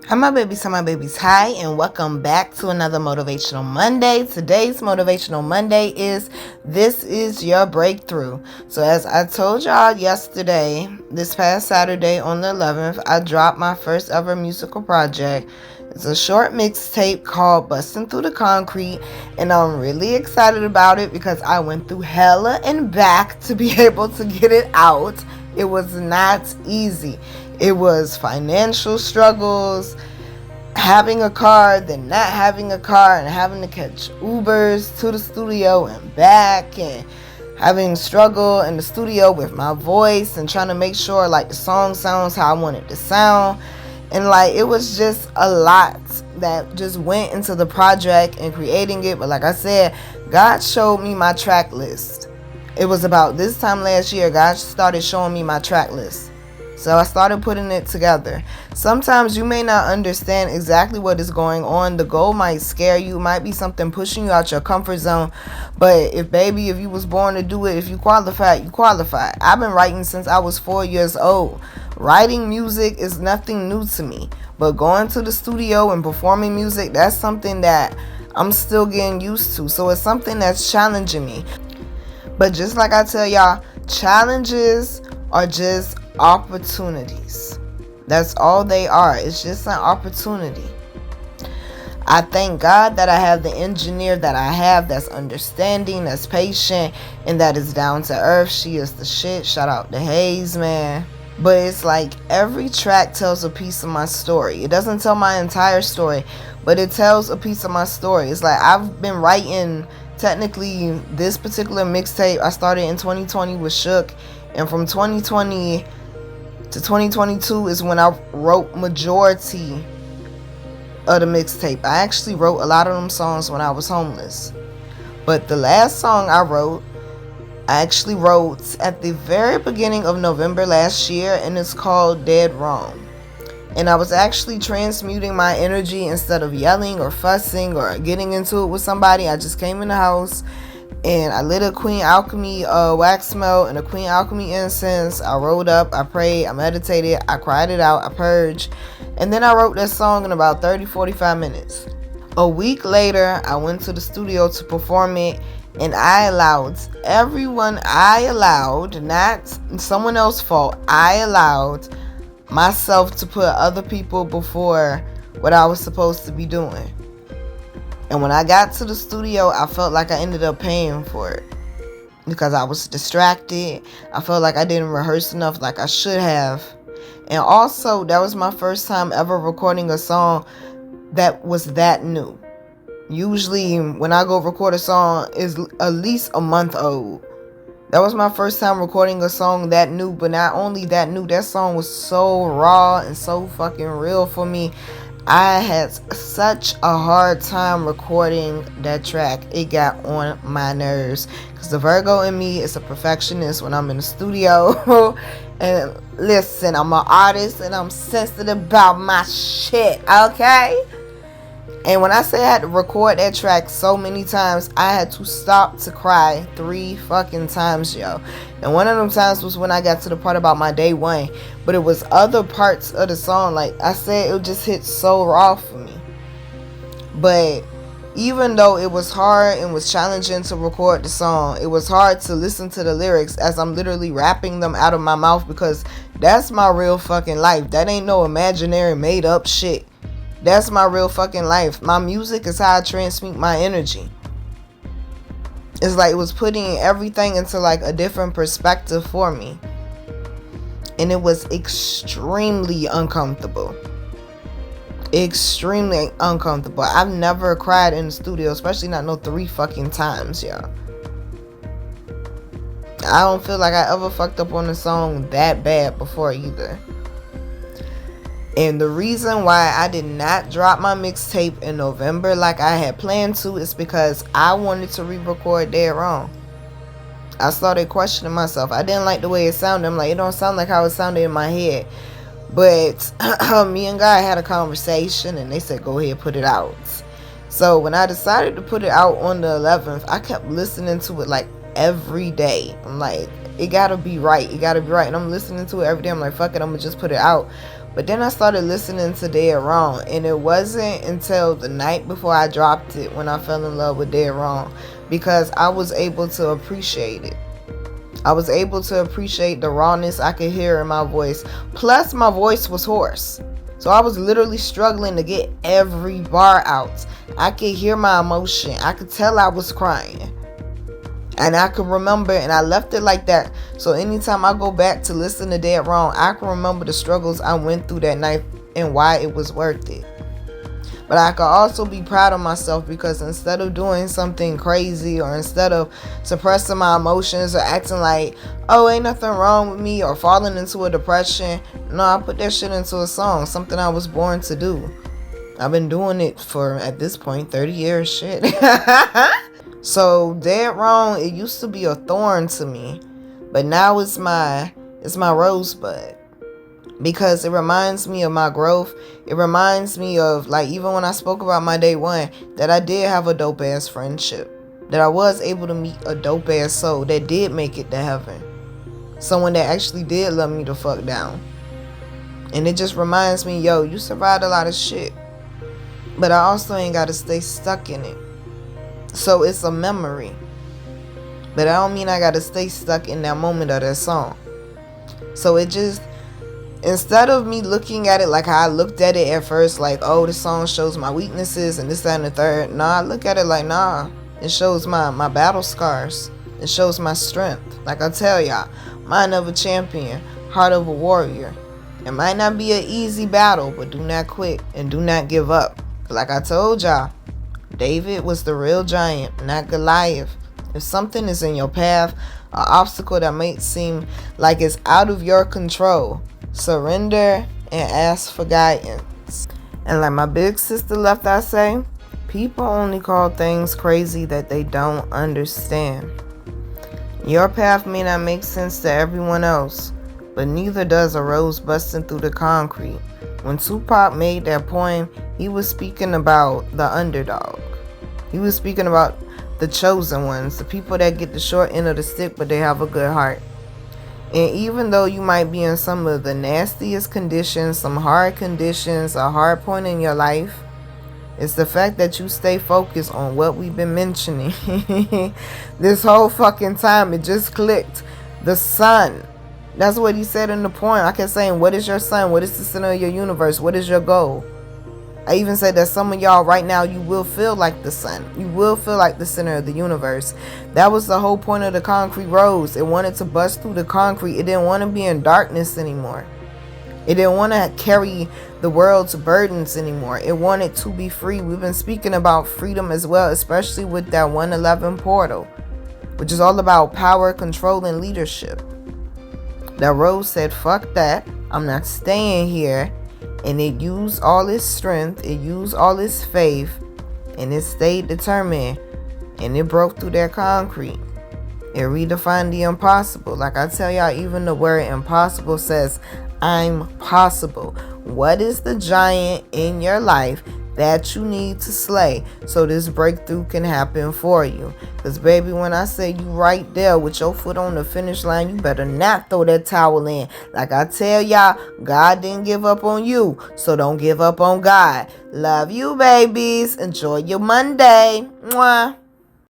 Hi my babies, hi, and welcome back to another Motivational Monday. Today's Motivational Monday is This Is Your Breakthrough. So as I told y'all yesterday, this past Saturday on the 11th, I dropped my first ever musical project. It's a short mixtape called Bustin' Through the Concrete, and I'm really excited about it because I went through hella and back to be able to get it out. It was not easy. It was financial struggles, having a car, then not having a car, and having to catch Ubers to the studio and back, and having struggle in the studio with my voice and trying to make sure like the song sounds how I want it to sound. And like it was just a lot that just went into the project and creating it. But like I said, God showed me my track list. It was about this time last year God started showing me my track list. So I started putting it together. Sometimes you may not understand exactly what is going on. The goal might scare you. It might be something pushing you out your comfort zone. But if you was born to do it, if you qualified, you qualified. I've been writing since I was 4 years old. Writing music is nothing new to me. But going to the studio and performing music, that's something that I'm still getting used to. So it's something that's challenging me. But just like I tell y'all, challenges are just opportunities. That's all they are. It's just an opportunity. I thank God that I have the engineer that I have that's understanding, that's patient, and that is down to earth. She is the shit. Shout out to Hayes, man. But it's like every track tells a piece of my story. It doesn't tell my entire story, but it tells a piece of my story. It's like I've been writing, technically, this particular mixtape I started in 2020 with Shook, and from 2020 to 2022 is when I wrote majority of the mixtape. I actually wrote a lot of them songs when I was homeless. But the last song I actually wrote at the very beginning of November last year, and it's called Dead Wrong. And I was actually transmuting my energy instead of yelling or fussing or getting into it with somebody. I just came in the house and I lit a Queen Alchemy wax melt and a Queen Alchemy incense. I rolled up, I prayed, I meditated, I cried it out, I purged. And then I wrote that song in about 30-45 minutes. A week later, I went to the studio to perform it, and I allowed, not someone else's fault, I allowed myself to put other people before what I was supposed to be doing. And when I got to the studio, I felt like I ended up paying for it because I was distracted. I felt like I didn't rehearse enough like I should have. And also, that was my first time ever recording a song that was that new. Usually, when I go record a song, it's at least a month old. That was my first time recording a song that new, but not only that new, that song was so raw and so fucking real for me. I had such a hard time recording that track. It got on my nerves because the Virgo in me is a perfectionist when I'm in the studio. And listen, I'm an artist and I'm sensitive about my shit, okay? And when I say I had to record that track so many times, I had to stop to cry 3 fucking times, yo. And one of them times was when I got to the part about my day one. But it was other parts of the song, like I said, it just hit so raw for me. But even though it was hard and was challenging to record the song, it was hard to listen to the lyrics as I'm literally rapping them out of my mouth, because that's my real fucking life. That ain't no imaginary made up shit. That's my real fucking life. My music is how I transmute my energy. It's like it was putting everything into like a different perspective for me. And it was extremely uncomfortable. Extremely uncomfortable. I've never cried in the studio, especially not no 3 fucking times, y'all. I don't feel like I ever fucked up on a song that bad before either. And the reason why I did not drop my mixtape in November like I had planned to is because I wanted to re-record Dead Wrong. I started questioning myself. I didn't like the way it sounded. I'm like, it don't sound like how it sounded in my head. But me and God had a conversation and they said, go ahead, put it out. So when I decided to put it out on the 11th, I kept listening to it like every day. I'm like, it gotta be right. It gotta be right. And I'm listening to it every day. I'm like, fuck it, I'm gonna just put it out. But then I started listening to Dead Wrong, and it wasn't until the night before I dropped it when I fell in love with Dead Wrong, because I was able to appreciate it. I was able to appreciate the rawness I could hear in my voice. Plus, my voice was hoarse. So I was literally struggling to get every bar out. I could hear my emotion. I could tell I was crying. And I can remember, and I left it like that. So anytime I go back to listen to Dead Wrong, I can remember the struggles I went through that night and why it was worth it. But I could also be proud of myself, because instead of doing something crazy, or instead of suppressing my emotions or acting like, oh, ain't nothing wrong with me, or falling into a depression, no, I put that shit into a song, something I was born to do. I've been doing it for, at this point, 30 years, shit. So Dead Wrong, it used to be a thorn to me, but now it's my rosebud, because it reminds me of my growth. It reminds me of, like, even when I spoke about my day one, that I did have a dope ass friendship, that I was able to meet a dope ass soul that did make it to heaven, someone that actually did love me the fuck down. And it just reminds me, yo, you survived a lot of shit, but I also ain't gotta stay stuck in it. So it's a memory, but I don't mean I gotta stay stuck in that moment of that song. So it just, instead of me looking at it like how I looked at it at first, like, oh, this song shows my weaknesses and this, that, and the third. Nah, I look at it like, nah, it shows my battle scars. It shows my strength. Like I tell y'all, mind of a champion, heart of a warrior. It might not be an easy battle, but do not quit and do not give up. Like I told y'all, David was the real giant, not Goliath. If something is in your path, an obstacle that may seem like it's out of your control, surrender and ask for guidance. And like my big sister left, I say, people only call things crazy that they don't understand. Your path may not make sense to everyone else, but neither does a rose busting through the concrete. When Tupac made that poem, he was speaking about the underdog. He was speaking about the chosen ones, the people that get the short end of the stick, but they have a good heart. And even though you might be in some of the nastiest conditions, some hard conditions, a hard point in your life, it's the fact that you stay focused on what we've been mentioning this whole fucking time. It just clicked. The sun. That's what he said in the poem. I kept saying, what is your sun? What is the center of your universe? What is your goal? I even said that some of y'all right now, you will feel like the sun. You will feel like the center of the universe. That was the whole point of the Koncrete Rose. It wanted to bust through the concrete. It didn't want to be in darkness anymore. It didn't want to carry the world's burdens anymore. It wanted to be free. We've been speaking about freedom as well, especially with that 111 portal, which is all about power, control, and leadership. That rose said, fuck that. I'm not staying here. And it used all its strength. It used all its faith. And it stayed determined. And it broke through that concrete. It redefined the impossible. Like I tell y'all, even the word impossible says, I'm possible. What is the giant in your life that you need to slay so this breakthrough can happen for you? Because baby, when I say you right there with your foot on the finish line, you better not throw that towel in. Like I tell y'all, God didn't give up on you, so don't give up on God. Love you, babies. Enjoy your Monday. Mwah.